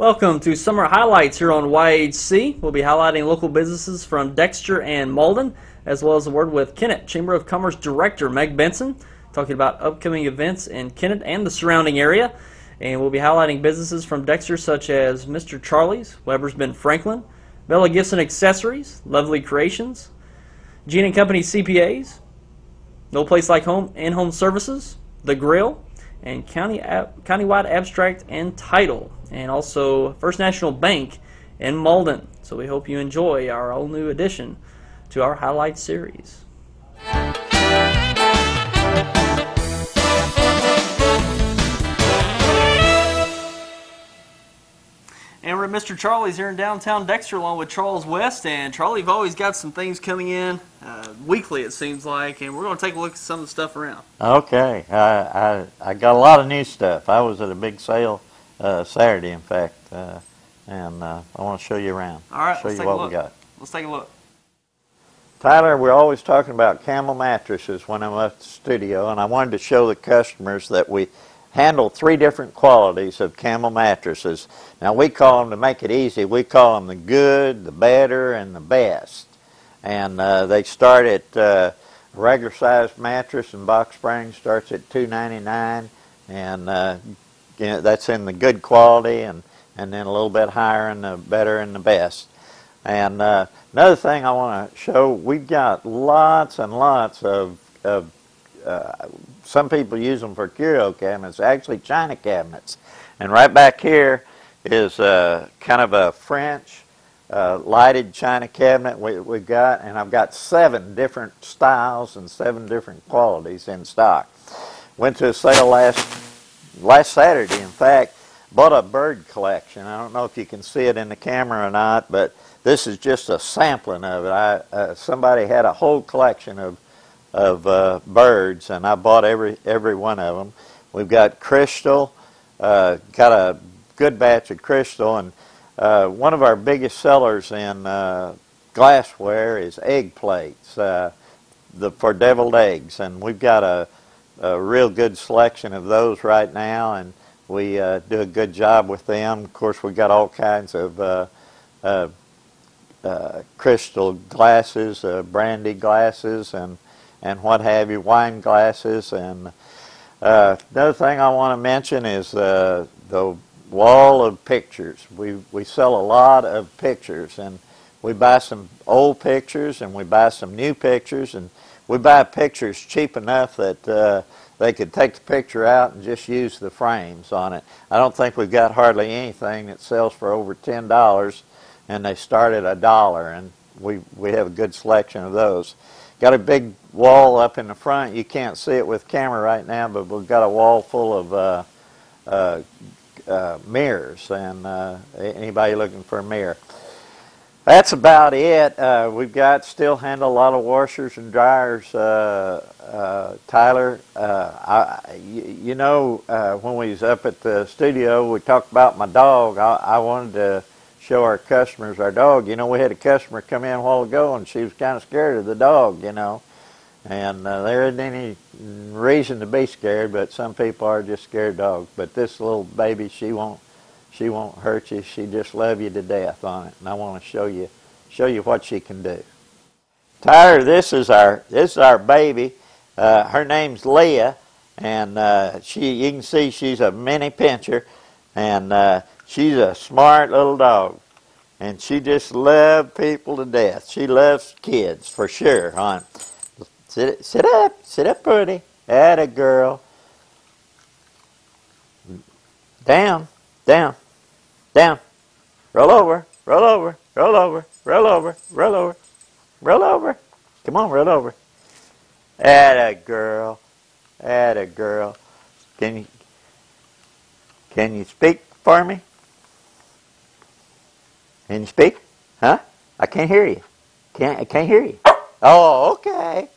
Welcome to Summer Highlights here on YHC. We'll be highlighting local businesses from Dexter and Malden, as well as a word with Kennett Chamber of Commerce Director Meg Benson, talking about upcoming events in Kennett and the surrounding area. And we'll be highlighting businesses from Dexter such as Mr. Charlie's, Weber's Ben Franklin, Bella Gifts and Accessories, Luvleigh Creations, Gene & Company CPAs, No Place Like Home In-Home Services, The Grill, and Countywide Abstract and Title, and also First National Bank in Malden. So we hope you enjoy our all new addition to our highlight series. And we're at Mr. Charlie's here in downtown Dexter along with Charles West. And Charlie, you've always got some things coming in weekly, it seems like, and we're going to take a look at some of the stuff around. Okay, I got a lot of new stuff. I was at a big sale Saturday, in fact, and I want to show you around. All right, show you what we got. Let's take a look. Tyler, we're always talking about camel mattresses when I'm at the studio, and I wanted to show the customers that we handle 3 different qualities of camel mattresses. Now, we call them, to make it easy, we call them the good, the better, and the best. And they start at regular sized mattress and box spring starts at $2.99, and you know, that's in the good quality, and then a little bit higher in the better and the best. And another thing I want to show, we've got lots and lots of some people use them for curio cabinets, actually china cabinets. And right back here is kind of a French lighted china cabinet we've got, and I've got 7 different styles and 7 different qualities in stock. Went to a sale last Saturday, in fact, bought a bird collection. I don't know if you can see it in the camera or not, but this is just a sampling of it. Somebody had a whole collection of birds, and I bought every one of them. We've got crystal, got a good batch of crystal, and one of our biggest sellers in glassware is egg plates for deviled eggs, and we've got a real good selection of those right now, and we do a good job with them. Of course, we've got all kinds of crystal glasses, brandy glasses, and what have you, wine glasses. And another thing I want to mention is the wall of pictures. We sell a lot of pictures, and we buy some old pictures and we buy some new pictures, and we buy pictures cheap enough that they could take the picture out and just use the frames on it. I don't think we've got hardly anything that sells for over $10, and they start at $1, and we have a good selection of those. Got a big wall up in the front. You can't see it with camera right now, but we've got a wall full of mirrors, and anybody looking for a mirror. That's about it. We've got still handle a lot of washers and dryers, Tyler. You know, when we was up at the studio, we talked about my dog. I wanted to show our customers our dog. You know, we had a customer come in a while ago, and she was kind of scared of the dog, you know. And there isn't any reason to be scared, but some people are just scared of dogs. But this little baby, she won't hurt you. She just love you to death on it. And I want to show you what she can do. Tyler, this is our baby. Her name's Leah, and you can see she's a mini pincher, and she's a smart little dog, and she just loves people to death. She loves kids for sure, hon. Sit up, pretty. Atta girl. Down. Roll over. Come on, roll over. Atta girl. Can you speak for me? Can you speak? Huh? I can't hear you. I can't hear you. Oh, okay.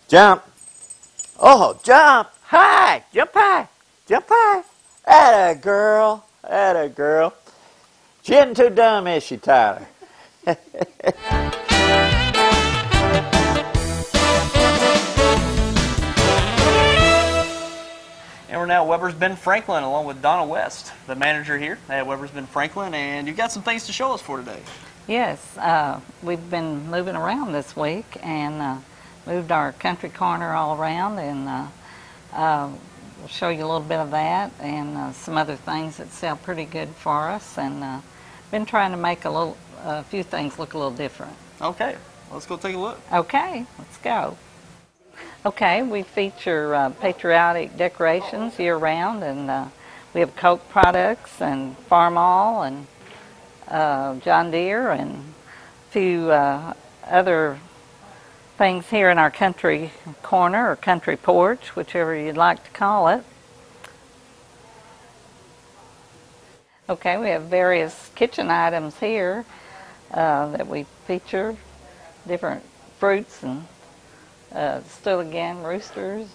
Jump. Oh, jump. High. Jump high. Atta girl. She isn't too dumb, is she, Tyler? now at Weber's Ben Franklin along with Donna West, the manager here at Weber's Ben Franklin, and you've got some things to show us for today. Yes, we've been moving around this week and moved our country corner all around, and we'll show you a little bit of that and some other things that sell pretty good for us, and been trying to make a few things look a little different. Okay, let's go take a look. Okay, let's go. Okay, we feature patriotic decorations year-round, and we have Coke products and Farmall and John Deere and a few other things here in our country corner or country porch, whichever you'd like to call it. Okay, we have various kitchen items here that we feature, different fruits and still again roosters.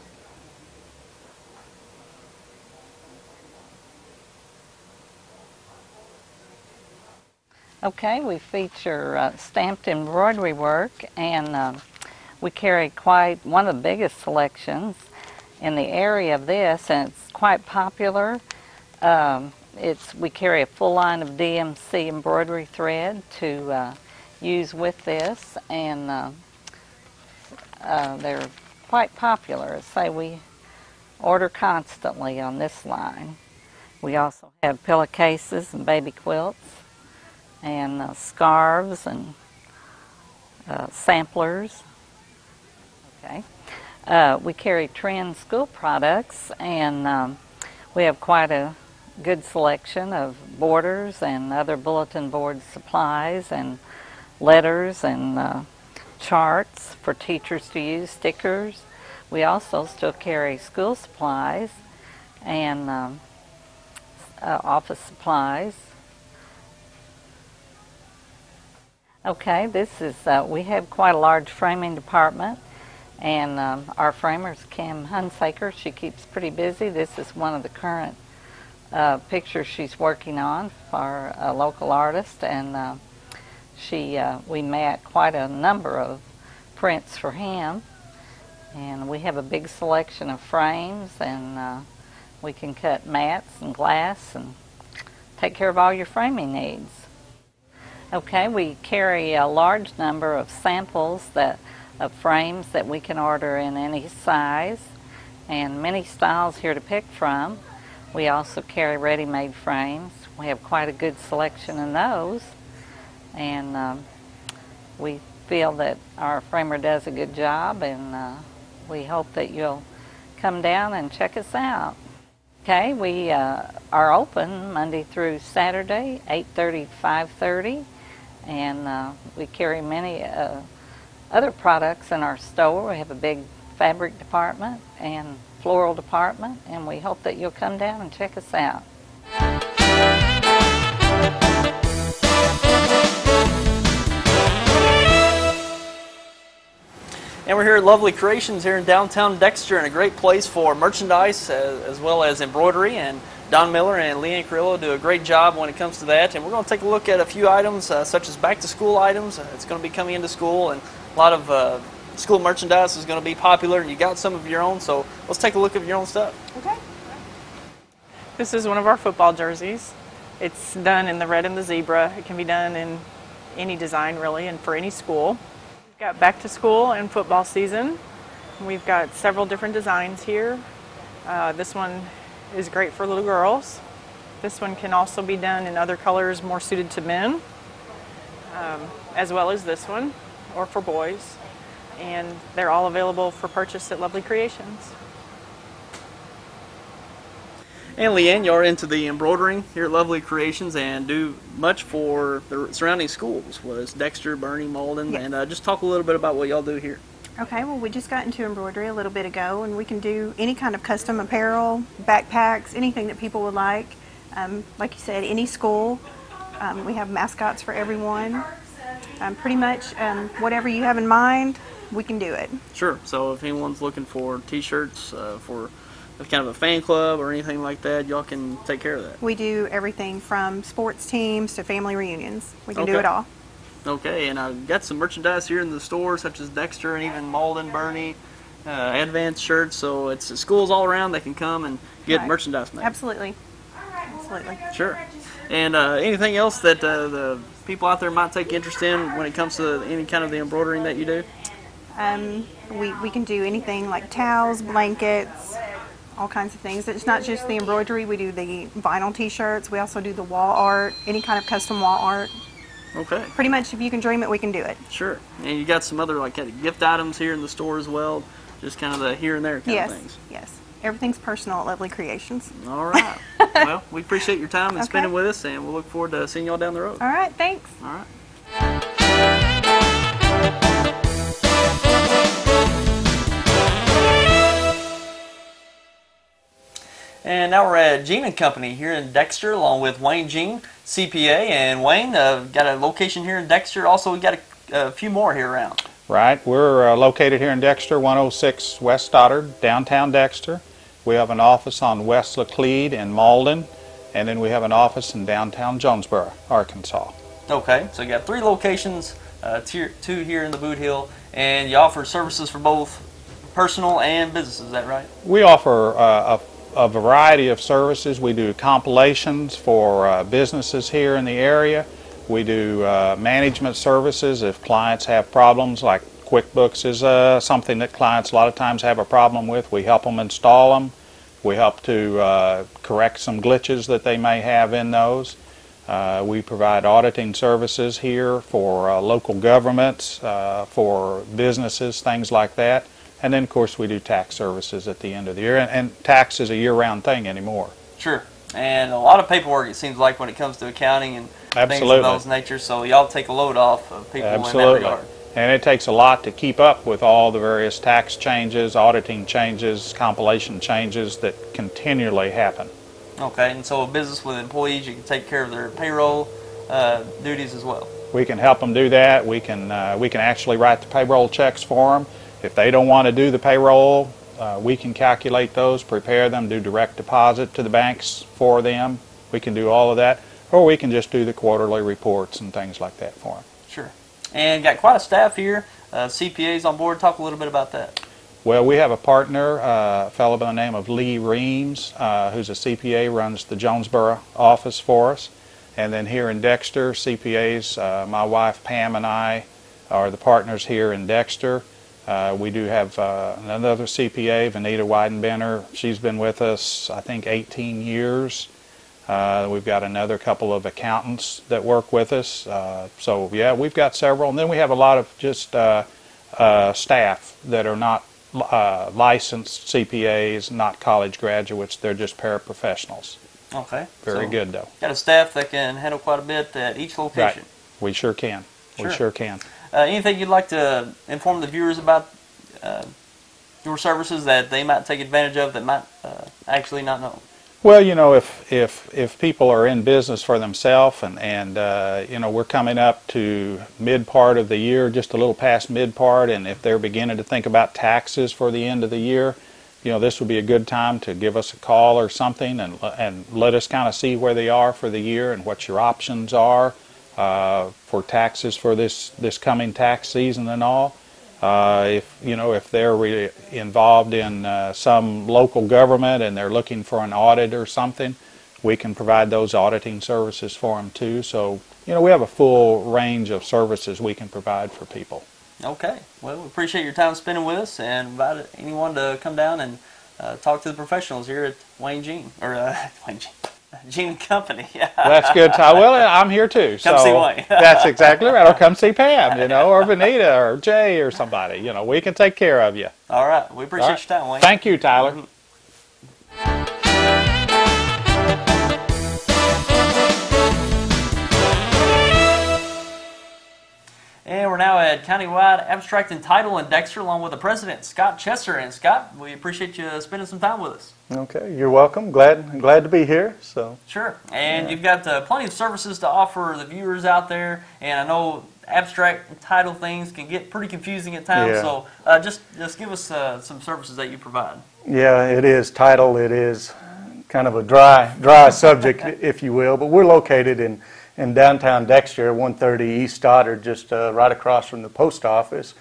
Okay, we feature stamped embroidery work, and we carry quite one of the biggest selections in the area of this, and it's quite popular. We carry a full line of DMC embroidery thread to use with this, and they're quite popular. Say we order constantly on this line. We also have pillowcases and baby quilts and scarves and samplers. Okay, we carry Trend school products, and we have quite a good selection of borders and other bulletin board supplies and letters and charts for teachers to use, stickers. We also still carry school supplies and office supplies. Okay, this is, we have quite a large framing department, and our framer is Kim Hunsaker. She keeps pretty busy. This is one of the current pictures she's working on for a local artist, and we made quite a number of prints for him, and we have a big selection of frames, and we can cut mats and glass and take care of all your framing needs. Okay, we carry a large number of samples of frames that we can order in any size, and many styles here to pick from. We also carry ready-made frames. We have quite a good selection in those, and we feel that our framer does a good job, and we hope that you'll come down and check us out. Okay, we are open Monday through Saturday, 8:30 to 5:30, and we carry many other products in our store. We have a big fabric department and floral department, and we hope that you'll come down and check us out. And we're here at Luvleigh Creations here in downtown Dexter, and a great place for merchandise as well as embroidery, and Don Miller and Leanne Carrillo do a great job when it comes to that. And we're going to take a look at a few items such as back-to-school items. It's going to be coming into school, and a lot of school merchandise is going to be popular, and you got some of your own, so let's take a look at your own stuff. Okay. This is one of our football jerseys. It's done in the red and the zebra. It can be done in any design really, and for any school. We've got back to school and football season. We've got several different designs here. This one is great for little girls. This one can also be done in other colors more suited to men, as well as this one, or for boys. And they're all available for purchase at Luvleigh Creations. And Leanne, you're into the embroidering here at Luvleigh Creations and do much for the surrounding schools, whether it's Dexter, Bernie, Malden, Yes. and just talk a little bit about what y'all do here. Okay, well, we just got into embroidery a little bit ago, and we can do any kind of custom apparel, backpacks, anything that people would like. Like you said, any school. We have mascots for everyone. Pretty much whatever you have in mind, we can do it. Sure. So if anyone's looking for T-shirts for kind of a fan club or anything like that, y'all can take care of that. We do everything from sports teams to family reunions. We can do Okay. it all. Okay, and I've got some merchandise here in the store, such as Dexter and even Malden, Bernie, advance shirts, so it's schools all around that can come and get Right. merchandise made. Absolutely. Absolutely. Sure. And anything else that the people out there might take interest in when it comes to any kind of the embroidering that you do? We can do anything like towels, blankets, all kinds of things. It's not just the embroidery. We do the vinyl t-shirts. We also do the wall art, any kind of custom wall art. Okay. Pretty much if you can dream it, we can do it. Sure. And you got some other like kind of gift items here in the store as well, just kind of the here and there kind Yes, of things. yes. Everything's personal at Luvleigh Creations. All right. Well, we appreciate your time and Okay. spending with us, and we'll look forward to seeing y'all down the road. All right, thanks. All right. And now we're at Jean and Company here in Dexter, along with Wayne Jean, CPA. And Wayne, got a location here in Dexter. Also, we got a few more here around. Right. We're located here in Dexter, 106 West Stoddard, downtown Dexter. We have an office on West Laclede in Malden, and then we have an office in downtown Jonesboro, Arkansas. Okay, so you got 3 locations, 2 here in the Boot Hill, and you offer services for both personal and business. Is that right? We offer a variety of services. We do compilations for businesses here in the area. We do management services if clients have problems, like QuickBooks is something that clients a lot of times have a problem with. We help them install them. We help to correct some glitches that they may have in those. We provide auditing services here for local governments, for businesses, things like that. And then, of course, we do tax services at the end of the year. And tax is a year-round thing anymore. Sure. And a lot of paperwork, it seems like, when it comes to accounting and things of those nature. So y'all take a load off of people in that regard. And it takes a lot to keep up with all the various tax changes, auditing changes, compilation changes that continually happen. Okay, and so a business with employees, you can take care of their payroll duties as well. We can help them do that. We can actually write the payroll checks for them. If they don't want to do the payroll, we can calculate those, prepare them, do direct deposit to the banks for them. We can do all of that. Or we can just do the quarterly reports and things like that for them. Sure. And got quite a staff here, CPAs on board. Talk a little bit about that. Well, we have a partner, a fellow by the name of Lee Reams, who's a CPA, runs the Jonesboro office for us. And then here in Dexter, CPAs, my wife Pam and I are the partners here in Dexter. We do have another CPA, Vanita Weidenbender. She's been with us, I think, 18 years. We've got another couple of accountants that work with us. So, yeah, we've got several. And then we have a lot of just staff that are not licensed CPAs, not college graduates. They're just paraprofessionals. Okay. Very good, though. Got a staff that can handle quite a bit at each location. Right. We sure can. Sure. We sure can. Anything you'd like to inform the viewers about your services that they might take advantage of that might actually not know? Well, you know, if people are in business for themselves and you know, we're coming up to mid part of the year, just a little past mid part, and if they're beginning to think about taxes for the end of the year, you know, this would be a good time to give us a call or something and let us kind of see where they are for the year and what your options are for taxes for this coming tax season and all. If you know, if they're really involved in some local government and they're looking for an audit or something, we can provide those auditing services for them too. So, you know, we have a full range of services we can provide for people. Okay. Well, we appreciate your time spending with us and invite anyone to come down and talk to the professionals here at Wayne Jean, or Wayne Jean. Jean and Company. Yeah. That's good. Well, I'm here too. Come see Wayne. That's exactly right. Or come see Pam, you know, or Vanita, or Jay, or somebody. You know, we can take care of you. All right. We appreciate your time, Wayne. Thank you, Tyler. Mm-hmm. And we're now at Countywide Abstract and Title in Dexter, along with the president, Scott Chester. And Scott, we appreciate you spending some time with us. Okay, you're welcome. Glad to be here. So sure. And you've got plenty of services to offer the viewers out there. And I know abstract and title things can get pretty confusing at times. Yeah. So just give us some services that you provide. yeah, it is title. It is kind of a dry subject, if you will. But we're located in downtown Dexter, 130 East Stoddard, just right across from the post office.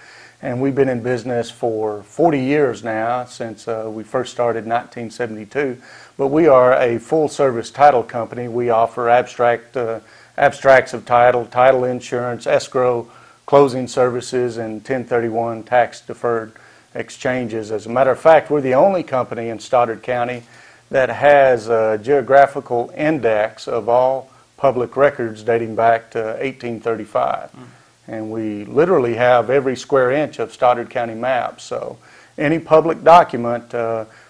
and we've been in business for 40 years now, since we first started in 1972. But we are a full-service title company. We offer abstracts of title, title insurance, escrow, closing services, and 1031 tax-deferred exchanges. As a matter of fact, we're the only company in Stoddard County that has a geographical index of all public records dating back to 1835. And we literally have every square inch of Stoddard County map. So any public document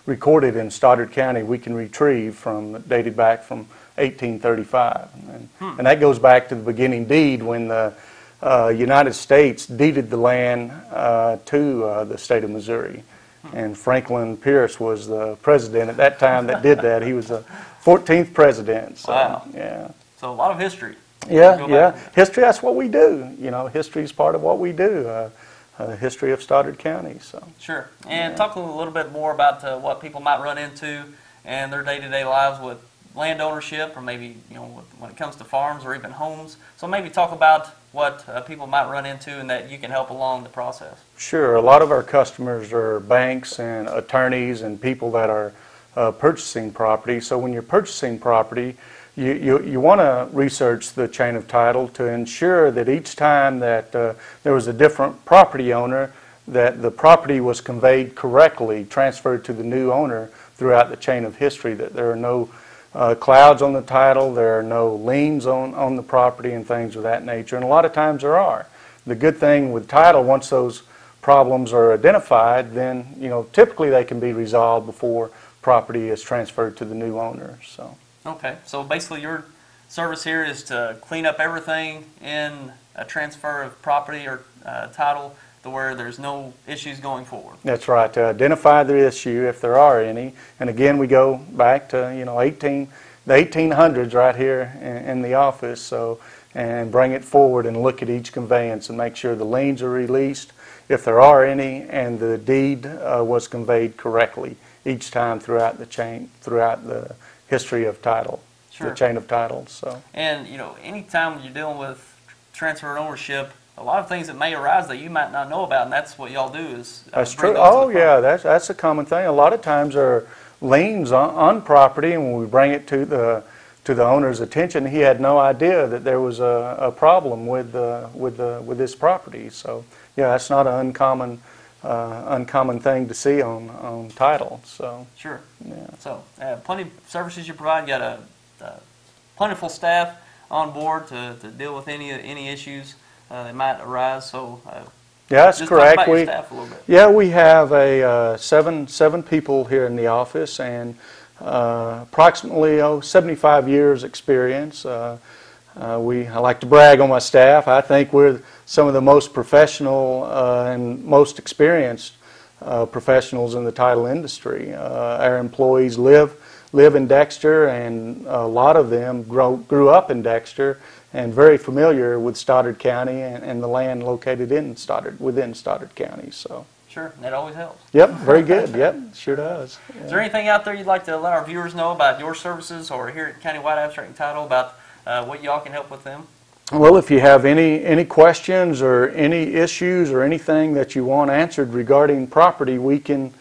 recorded in Stoddard County we can retrieve dated back from 1835. And that goes back to the beginning deed when the United States deeded the land to the state of Missouri. And Franklin Pierce was the president at that time that did that. He was the 14th president. So, wow. Yeah. So a lot of history. Yeah, yeah. History, that's what we do. You know, history is part of what we do. History of Stoddard County. So. Sure. And talk a little bit more about what people might run into in their day-to-day lives with land ownership, or maybe, you know, when it comes to farms or even homes. So maybe talk about what people might run into and that you can help along the process. Sure. A lot of our customers are banks and attorneys and people that are purchasing property. So when you're purchasing property, you want to research the chain of title to ensure that each time that there was a different property owner, that the property was conveyed correctly, transferred to the new owner throughout the chain of history, that there are no clouds on the title, there are no liens on the property and things of that nature, and a lot of times there are. The good thing with title, once those problems are identified, then, you know, typically they can be resolved before property is transferred to the new owner. So. Okay, so basically your service here is to clean up everything in a transfer of property or title to where there's no issues going forward. That's right, to identify the issue if there are any. And again, we go back to, you know, the 1800s right here in the office, so, and bring it forward and look at each conveyance and make sure the liens are released if there are any, and the deed was conveyed correctly each time throughout the chain, throughout the history of title, sure. The chain of title. So. And you know, anytime you're dealing with transfer and ownership, a lot of things that may arise that you might not know about, and that's what y'all do is that's true. Oh yeah, that's a common thing. A lot of times there are liens on property, and when we bring it to the owner's attention, he had no idea that there was a problem with this property. So yeah, that's not an uncommon thing to see on title. So sure. Yeah. So plenty of services you provide. You got a plentiful staff on board to deal with any issues that might arise. So yeah, that's just correct. Talk about your staff a little bit. Yeah, we have a seven people here in the office, and approximately 75 years experience. I like to brag on my staff. I think we're some of the most professional and most experienced professionals in the title industry. Our employees live in Dexter, and a lot of them grew up in Dexter and very familiar with Stoddard County and the land located within Stoddard County. So. Sure, that always helps. Yep, very good. Yep, sure does. Yeah. Is there anything out there you'd like to let our viewers know about your services, or here at Countywide Abstract and Title, about what y'all can help with them? Well, if you have any questions or any issues or anything that you want answered regarding property, we can.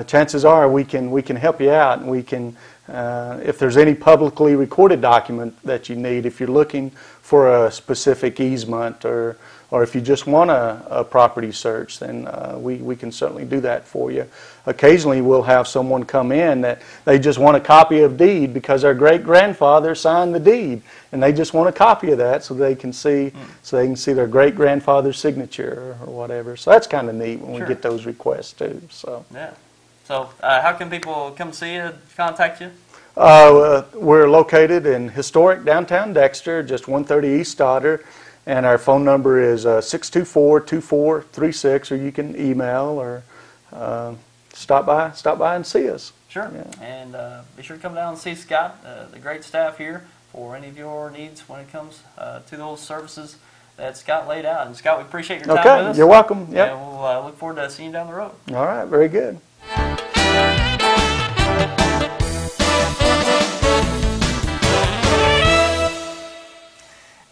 Chances are we can help you out, and we can. If there's any publicly recorded document that you need, if you're looking for a specific easement, or if you just want a property search, then we can certainly do that for you. Occasionally we'll have someone come in that they just want a copy of deed because their great-grandfather signed the deed, and they just want a copy of that so they can see their great-grandfather's signature or whatever. So that's kind of neat when we get those requests too. So. Yeah. So how can people come see you, contact you? We're located in historic downtown Dexter, just 130 East Stoddard, and our phone number is 624-2436, or you can email or stop by and see us. Sure. Yeah. And be sure to come down and see Scott, the great staff here, for any of your needs when it comes to those services that Scott laid out. And Scott, we appreciate your time with us. You're welcome. Yep. And we'll look forward to seeing you down the road. All right, very good.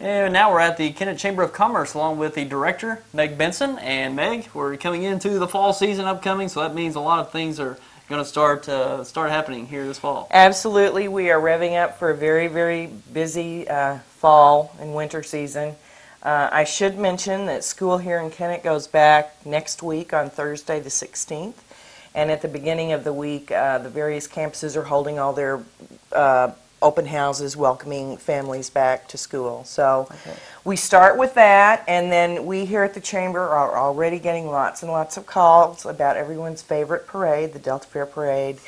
And now now we're at the Kennett Chamber of Commerce along with the director, Meg Benson. And Meg, we're coming into the fall season upcoming, so that means a lot of things are going to start happening here this fall. Absolutely. We are revving up for a very, very busy fall and winter season. I should mention that school here in Kennett goes back next week on Thursday the 16th. And at the beginning of the week, the various campuses are holding all their open houses welcoming families back to school. So we start with that, and then we here at the Chamber are already getting lots and lots of calls about everyone's favorite parade, the Delta Fair Parade,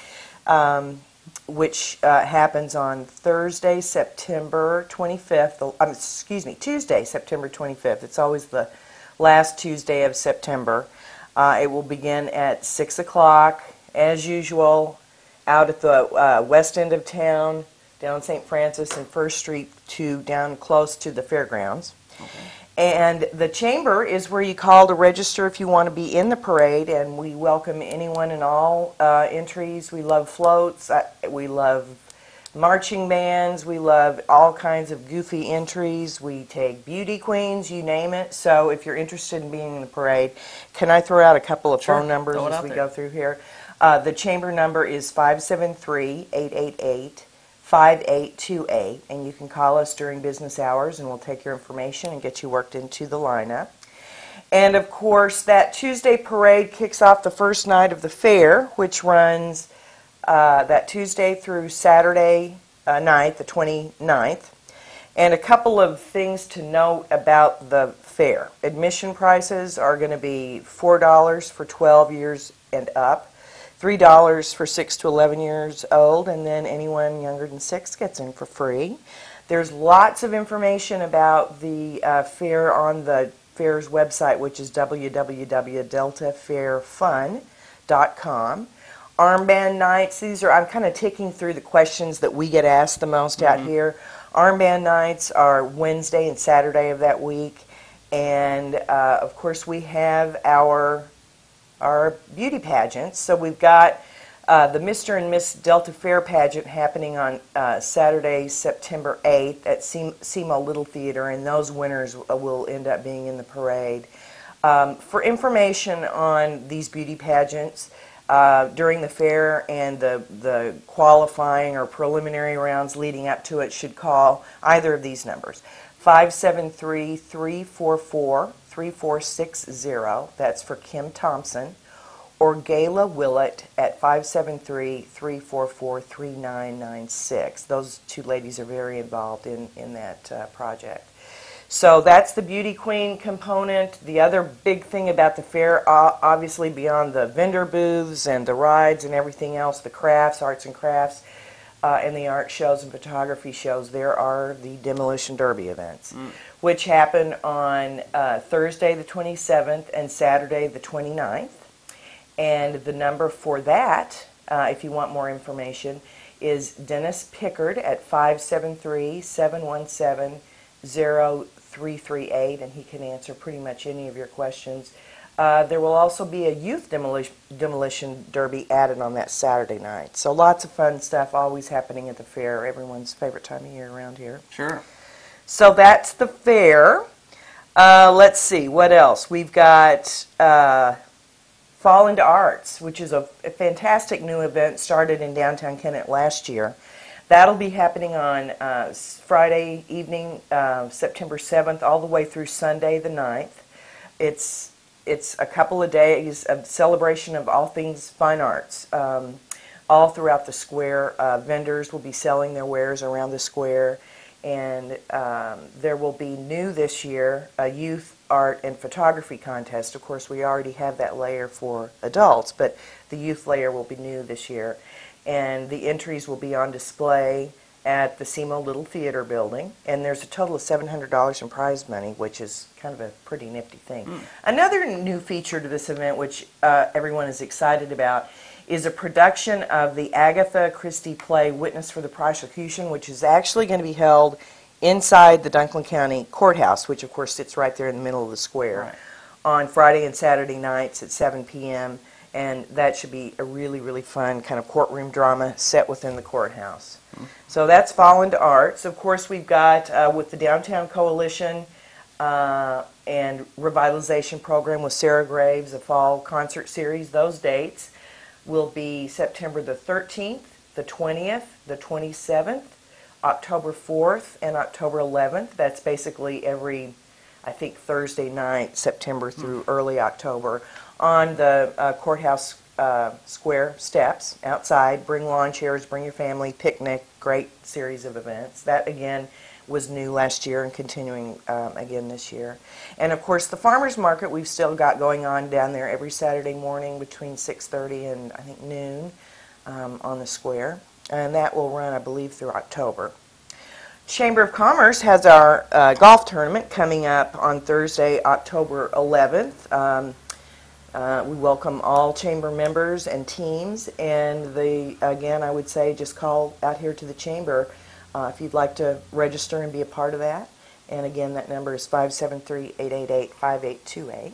which happens on Thursday, September 25th, Tuesday, September 25th. It's always the last Tuesday of September. It will begin at 6 o'clock, as usual, out at the west end of town, down St. Francis and First Street to down close to the fairgrounds. And the Chamber is where you call to register if you want to be in the parade, and we welcome anyone and all entries. We love floats, we love marching bands, we love all kinds of goofy entries. We take beauty queens, you name it. So if you're interested in being in the parade, can I throw out a couple of phone numbers as we go through here? The Chamber number is 573-888-5828, and you can call us during business hours and we'll take your information and get you worked into the lineup. And of course, that Tuesday parade kicks off the first night of the fair, which runs that Tuesday through Saturday night, the 29th. And a couple of things to note about the fair. Admission prices are going to be $4 for 12 years and up, $3 for 6 to 11 years old, and then anyone younger than 6 gets in for free. There's lots of information about the fair on the fair's website, which is www.deltafairfun.com. Armband nights, I'm kind of ticking through the questions that we get asked the most out here. Armband nights are Wednesday and Saturday of that week. And of course we have our beauty pageants. So we've got the Mr. and Miss Delta Fair pageant happening on Saturday, September 8th at SEMO Little Theater, and those winners will end up being in the parade. For information on these beauty pageants during the fair and the qualifying or preliminary rounds leading up to it, should call either of these numbers. 573-344-3460, that's for Kim Thompson, or Gayla Willett at 573-344-3996. Those two ladies are very involved in that project. So that's the beauty queen component. The other big thing about the fair, obviously beyond the vendor booths and the rides and everything else, the crafts, arts and crafts, and the art shows and photography shows, there are the Demolition Derby events, which happen on Thursday the 27th and Saturday the 29th. And the number for that, if you want more information, is Dennis Pickard at 573-717-0338, and he can answer pretty much any of your questions. There will also be a youth demolition derby added on that Saturday night. So lots of fun stuff always happening at the fair, everyone's favorite time of year around here. Sure. So that's the fair. Let's see, what else? We've got Fall into Arts, which is a fantastic new event started in downtown Kennett last year. That'll be happening on Friday evening, September 7th, all the way through Sunday the 9th. It's a couple of days of celebration of all things fine arts, all throughout the square. Vendors will be selling their wares around the square, and there will be new this year a youth art and photography contest. Of course, we already have that layer for adults, but the youth layer will be new this year. And the entries will be on display at the SEMO Little Theater building, and there's a total of $700 in prize money, which is kind of a pretty nifty thing. Another new feature to this event, which everyone is excited about, is a production of the Agatha Christie play Witness for the Prosecution, which is actually going to be held inside the Dunklin County Courthouse, which of course sits right there in the middle of the square, on Friday and Saturday nights at 7 p.m. And that should be a really, really fun kind of courtroom drama set within the courthouse. So that's Fall into Arts. Of course, we've got with the Downtown Coalition and Revitalization Program with Sarah Graves, a fall concert series. Those dates will be September the 13th, the 20th, the 27th, October 4th, and October 11th. That's basically every, I think, Thursday night, September through early October, on the courthouse square steps outside. Bring lawn chairs, bring your family, picnic, great series of events. That, again, was new last year and continuing again this year. And, of course, the farmers market we've still got going on down there every Saturday morning between 6:30 and, I think, noon on the square. And that will run, I believe, through October. Chamber of Commerce has our golf tournament coming up on Thursday, October 11th. We welcome all chamber members and teams, and again, I would say just call out here to the chamber if you'd like to register and be a part of that. And again, that number is 573-888-5828.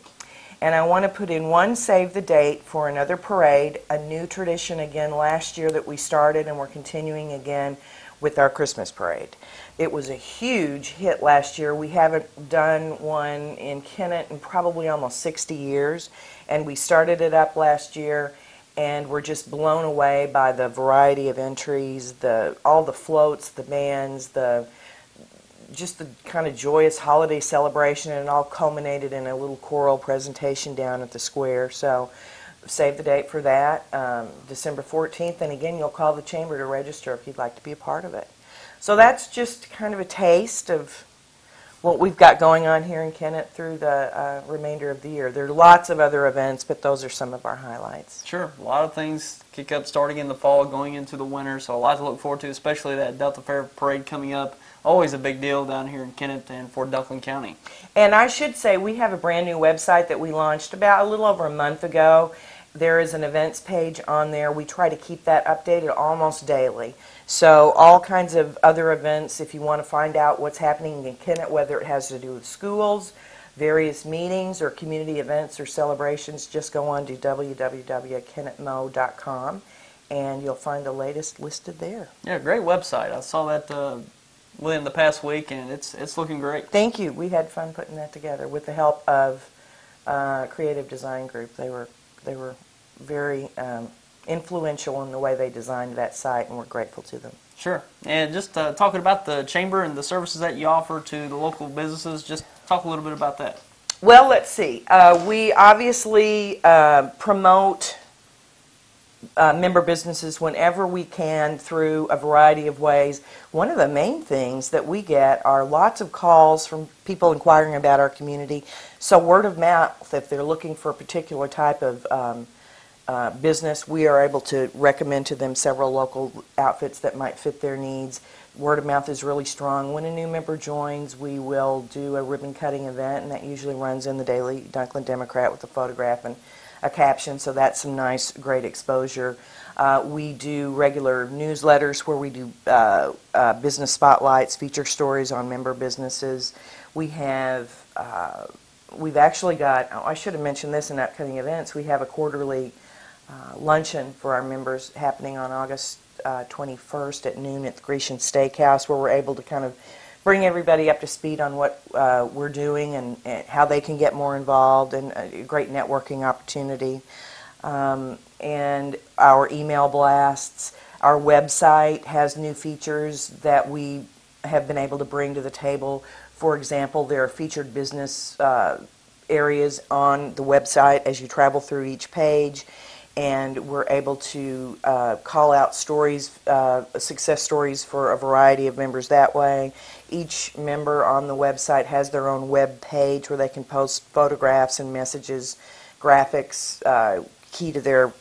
And I want to put in one save the date for another parade, a new tradition again last year that we started, and we're continuing again with our Christmas parade. It was a huge hit last year. We haven't done one in Kennett in probably almost 60 years, and we started it up last year, and we're just blown away by the variety of entries, all the floats, the bands, just the kind of joyous holiday celebration, and it all culminated in a little choral presentation down at the square. So save the date for that, December 14th, and again, you'll call the chamber to register if you'd like to be a part of it. So that's just kind of a taste of what we've got going on here in Kennett through the remainder of the year. There are lots of other events, but those are some of our highlights. Sure. A lot of things kick up starting in the fall, going into the winter, so a lot to look forward to, especially that Delta Fair Parade coming up. Always a big deal down here in Kennett and for Duncombe County. And I should say we have a brand new website that we launched about a little over a month ago. There is an events page on there. We try to keep that updated almost daily. So all kinds of other events, if you want to find out what's happening in Kennett, whether it has to do with schools, various meetings, or community events or celebrations, just go on to www.kennettmo.com and you'll find the latest listed there. Yeah, great website. I saw that within the past week, and it's looking great. Thank you. We had fun putting that together with the help of Creative Design Group. They were very influential in the way they designed that site, and we're grateful to them. Sure. And just talking about the chamber and the services that you offer to the local businesses, just talk a little bit about that. Well, let's see. We obviously promote member businesses whenever we can through a variety of ways. One of the main things that we get are lots of calls from people inquiring about our community. So word of mouth, if they're looking for a particular type of business, we are able to recommend to them several local outfits that might fit their needs. Word of mouth is really strong. When a new member joins, we will do a ribbon cutting event, and that usually runs in the Daily Dunklin Democrat with a photograph and a caption, so that's some nice, great exposure. We do regular newsletters where we do business spotlights, feature stories on member businesses. We have, we've actually got, I should have mentioned this in upcoming events, we have a quarterly luncheon for our members happening on August 21st at noon at the Grecian Steakhouse, where we're able to kind of bring everybody up to speed on what we're doing and how they can get more involved, and a great networking opportunity. And our email blasts. Our website has new features that we have been able to bring to the table. For example, there are featured business areas on the website as you travel through each page, and we're able to call out stories, success stories for a variety of members that way. Each member on the website has their own web page where they can post photographs and messages, graphics, key to their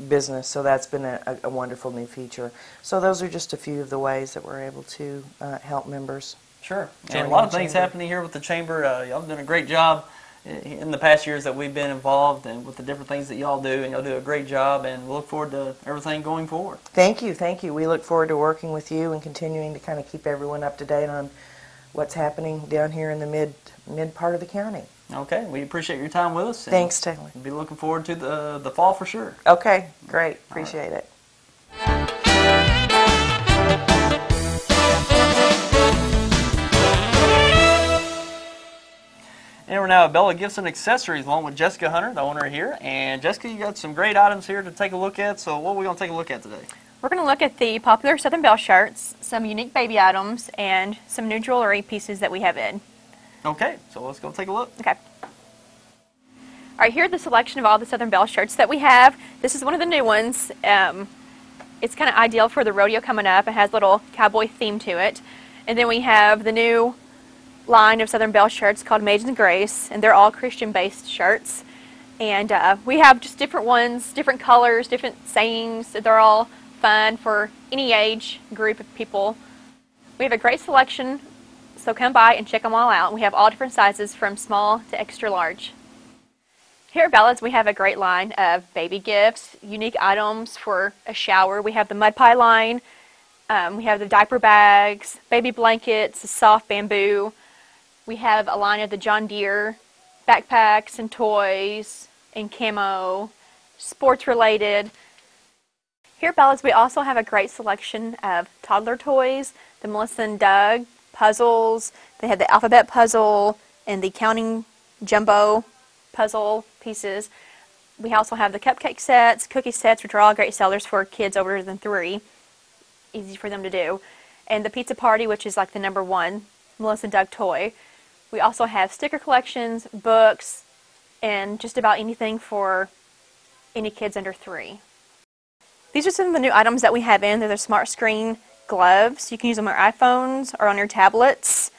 business. So that's been a wonderful new feature. So those are just a few of the ways that we're able to help members. Sure. And a lot of things happening here with the chamber. Y'all have done a great job in the past years that we've been involved, and with the different things that y'all do, and y'all do a great job, and we look forward to everything going forward. Thank you, thank you. We look forward to working with you and continuing to kind of keep everyone up to date on what's happening down here in the mid part of the county. Okay, we appreciate your time with us. Thanks, Taylor. We'll be looking forward to the fall for sure. Okay, great. Appreciate it. And we're now at Bella Gifts and Accessories along with Jessica Hunter, the owner here. And Jessica, you got some great items here to take a look at. So what are we going to take a look at today? We're going to look at the popular Southern Belle shirts, some unique baby items, and some new jewelry pieces that we have in. Okay, so let's go take a look. Okay. All right, here's the selection of all the Southern Belle shirts that we have. This is one of the new ones. It's kind of ideal for the rodeo coming up. It has a little cowboy theme to it. And then we have the new line of Southern Belle shirts called Maidens Grace, and they're all Christian-based shirts. And we have just different ones, different colors, different sayings. They're all fun for any age group of people. We have a great selection, so come by and check them all out. We have all different sizes from small to extra large. Here at Bella's we have a great line of baby gifts, unique items for a shower. We have the mud pie line, we have the diaper bags, baby blankets, soft bamboo. We have a line of the John Deere backpacks and toys and camo, sports related. Here at Bella's we also have a great selection of toddler toys, the Melissa and Doug puzzles. They have the alphabet puzzle and the counting jumbo puzzle pieces. We also have the cupcake sets, cookie sets, which are all great sellers for kids older than 3. Easy for them to do. And the pizza party, which is like the #1 Melissa and Doug toy. We also have sticker collections, books, and just about anything for any kids under 3. These are some of the new items that we have in. They're the smart screen gloves. You can use them on your iPhones or on your tablets.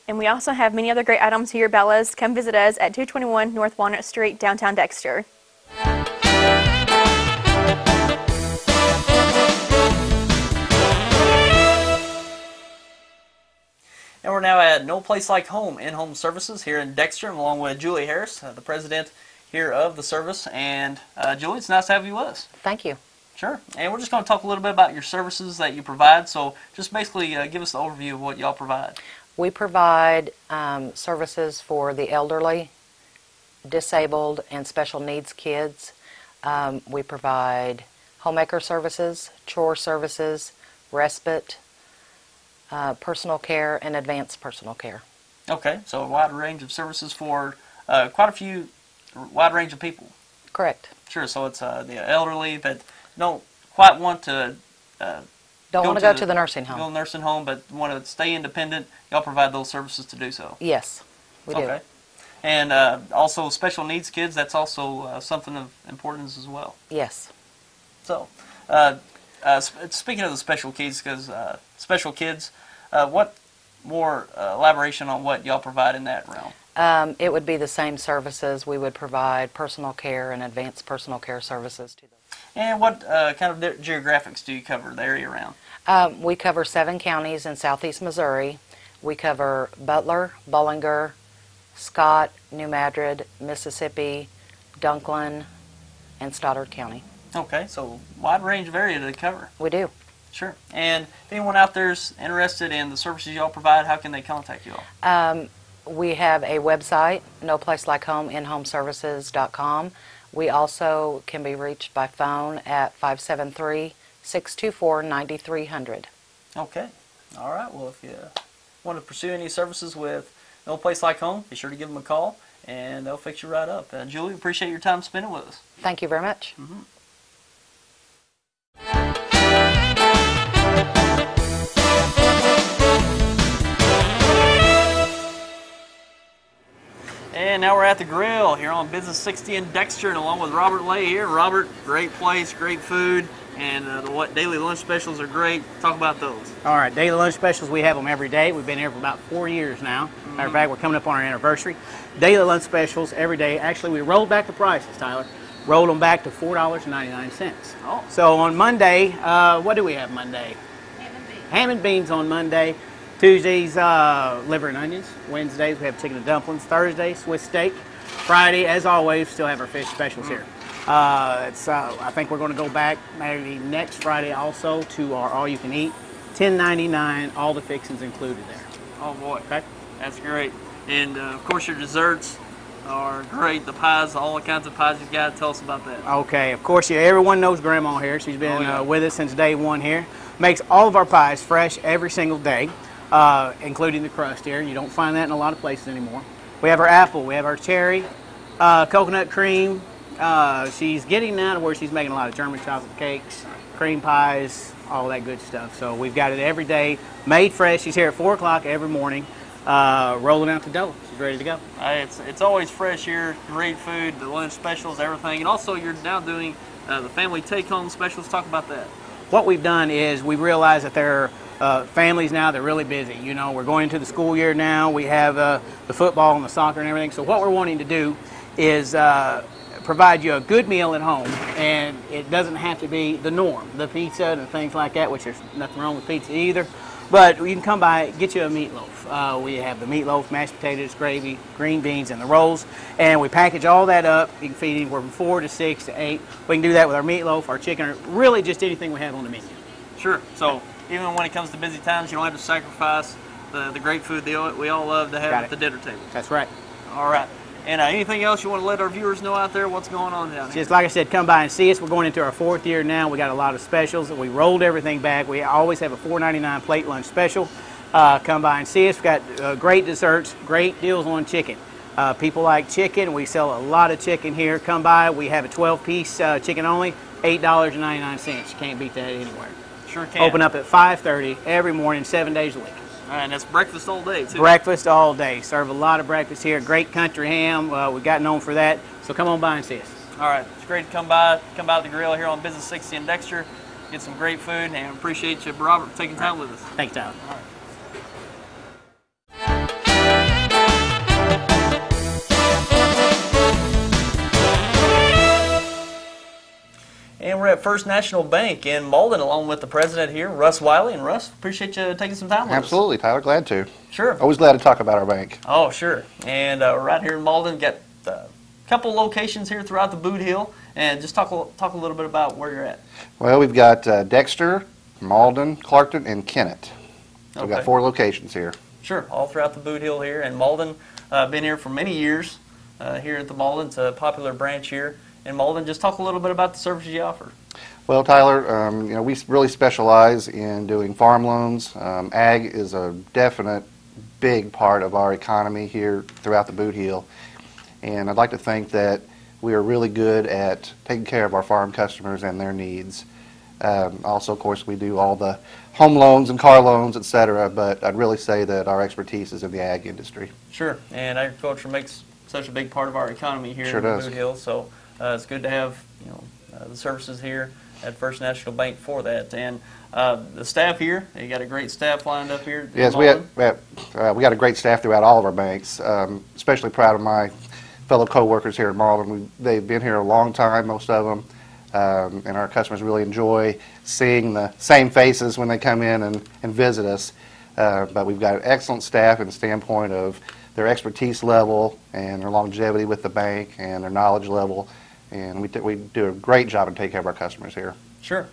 And we also have many other great items here at Bella's. Come visit us at 221 North Walnut Street, downtown Dexter. And we're now at No Place Like Home in-home services here in Dexter. I'm along with Julie Harris, the president here of the service. And Julie, it's nice to have you with us. Thank you. Sure. And we're just going to talk a little bit about your services that you provide. So just basically give us the overview of what y'all provide. We provide services for the elderly, disabled, and special needs kids. We provide homemaker services, chore services, respite, personal care, and advanced personal care. Okay, so a wide range of services for wide range of people. Correct. Sure, so it's the elderly that don't quite want to don't want to go to the nursing home. Go to the nursing home, but want to stay independent. Y'all provide those services to do so. Yes, we do. Okay. And also special needs kids, that's also something of importance as well. Yes. So, speaking of the special kids, what more elaboration on what y'all provide in that realm? It would be the same services. We would provide personal care and advanced personal care services to them. And what kind of geographics do you cover the area around? We cover 7 counties in southeast Missouri. We cover Butler, Bollinger, Scott, New Madrid, Mississippi, Dunklin, and Stoddard County. Okay, so wide range of area to cover. We do. Sure. And if anyone out there is interested in the services y'all provide, how can they contact you all? We have a website, noplacelikeHome.inhomeservices.com. We also can be reached by phone at 573-624-9300. Okay. All right. Well, if you want to pursue any services with No Place Like Home, be sure to give them a call, and they'll fix you right up. Julie, appreciate your time spending with us. Thank you very much. Mm-hmm. And now we're at the grill here on Business 60 in Dexter, and along with Robert Lay here. Robert, great place, great food, and the daily lunch specials are great. Talk about those. All right, daily lunch specials, we have them every day. We've been here for about 4 years now. Matter of fact, we're coming up on our anniversary. Daily lunch specials every day. Actually, we rolled back the prices, Tyler. Rolled them back to $4.99. Oh. So on Monday, what do we have Monday? Ham and beans on Monday. Tuesdays, liver and onions. Wednesdays, we have chicken and dumplings. Thursday, Swiss steak. Friday, as always, still have our fish specials here. I think we're going to go back maybe next Friday also to our all-you-can-eat $10.99, all the fixings included there. Oh boy, Okay. that's great. And of course your desserts are great. The pies, all the kinds of pies you've got. Tell us about that. Okay, of course, everyone knows Grandma here. She's been with us since day one here. Makes all of our pies fresh every single day, including the crust here. You don't find that in a lot of places anymore. We have our apple, we have our cherry, coconut cream. She's getting now to where she's making a lot of German chocolate cakes, cream pies, all that good stuff. So we've got it every day, made fresh. She's here at 4 o'clock every morning, rolling out the dough. She's ready to go. It's always fresh here. Great food, the lunch specials, everything. And also you're now doing the family take-home specials. Talk about that. What we've done is we realize that there are families now that are really busy. You know, we're going into the school year now. We have the football and the soccer and everything. So what we're wanting to do is provide you a good meal at home, and it doesn't have to be the norm, the pizza and things like that, which there's nothing wrong with pizza either. But you can come by, get you a meatloaf. We have the meatloaf, mashed potatoes, gravy, green beans, and the rolls, and we package all that up. You can feed anywhere from 4 to 6 to 8. We can do that with our meatloaf, our chicken, or really just anything we have on the menu. Sure. So even when it comes to busy times, you don't have to sacrifice the great food that we all love to have at the dinner table. That's right. All right. And anything else you want to let our viewers know out there? What's going on down here? Just like I said, come by and see us. We're going into our 4th year now. We got a lot of specials. We rolled everything back. We always have a $4.99 plate lunch special. Come by and see us. We've got great desserts, great deals on chicken. People like chicken. We sell a lot of chicken here. Come by. We have a 12-piece chicken only, $8.99. You can't beat that anywhere. Sure can. Open up at 5:30 every morning, 7 days a week. All right, and that's breakfast all day, too. Breakfast all day. Serve a lot of breakfast here. Great country ham. We got known for that. So come on by and see us. All right. It's great to come by to the grill here on Business 60 in Dexter. Get some great food, and appreciate you, Robert, for taking time with us. Thanks, Tyler. All right. And we're at First National Bank in Malden, along with the president here, Russ Wiley. And Russ, appreciate you taking some time with us. Absolutely, Tyler. Glad to. Sure. Always glad to talk about our bank. Oh, sure. And right here in Malden, got a couple locations here throughout the Boot Hill. And just talk a little bit about where you're at. Well, we've got Dexter, Malden, Clarkton, and Kennett. So we've got 4 locations here. Sure, all throughout the Boot Hill here. And Malden, been here for many years here at the Malden. It's a popular branch here in Malden. Just talk a little bit about the services you offer. Well, Tyler, we really specialize in doing farm loans. Ag is a definite big part of our economy here throughout the Boot Hill. And I'd like to think that we are really good at taking care of our farm customers and their needs. Also, of course, we do all the home loans and car loans, etc. But I'd really say that our expertise is in the ag industry. Sure, and agriculture makes such a big part of our economy here Sure in the does. Boot Hill. So it's good to have the services here at First National Bank for that. And the staff here, you got a great staff lined up here. Yes, we got a great staff throughout all of our banks. Especially proud of my fellow co-workers here at Malden. They've been here a long time, most of them, and our customers really enjoy seeing the same faces when they come in and visit us. But we've got an excellent staff in the standpoint of their expertise level and their longevity with the bank and their knowledge level. And we do a great job in taking care of our customers here. Sure.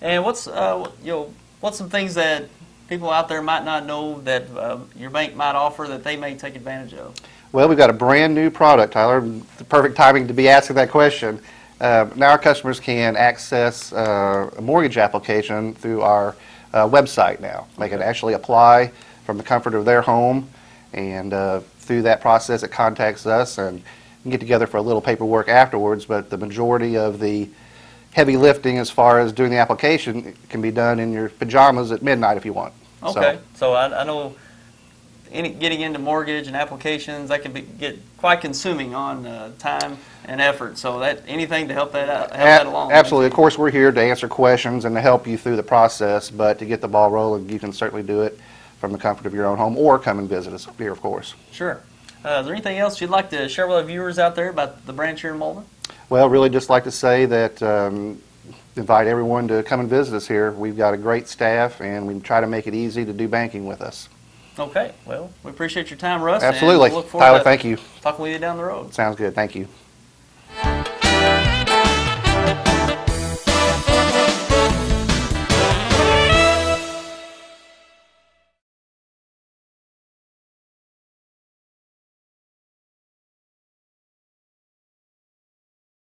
And what's some things that people out there might not know that your bank might offer that they may take advantage of? Well, we've got a brand new product, Tyler. The perfect timing to be asking that question. Now our customers can access a mortgage application through our website now. They can actually apply from the comfort of their home, and through that process it contacts us, and we can get together for a little paperwork afterwards, but the majority of the heavy lifting as far as doing the application can be done in your pajamas at midnight if you want. Okay, so I know getting into mortgage and applications, that can get quite consuming on time and effort. So that anything to help that out, that along. Absolutely. Of course, we're here to answer questions and to help you through the process, but to get the ball rolling, you can certainly do it from the comfort of your own home or come and visit us here, of course. Sure. Is there anything else you'd like to share with our viewers out there about the branch here in Malden? Well, really just like to say that invite everyone to come and visit us here. We've got a great staff, and we try to make it easy to do banking with us. Okay. Well, we appreciate your time, Russ. Absolutely. And we'll look forward Tyler, to thank you. talking with you down the road. Sounds good. Thank you.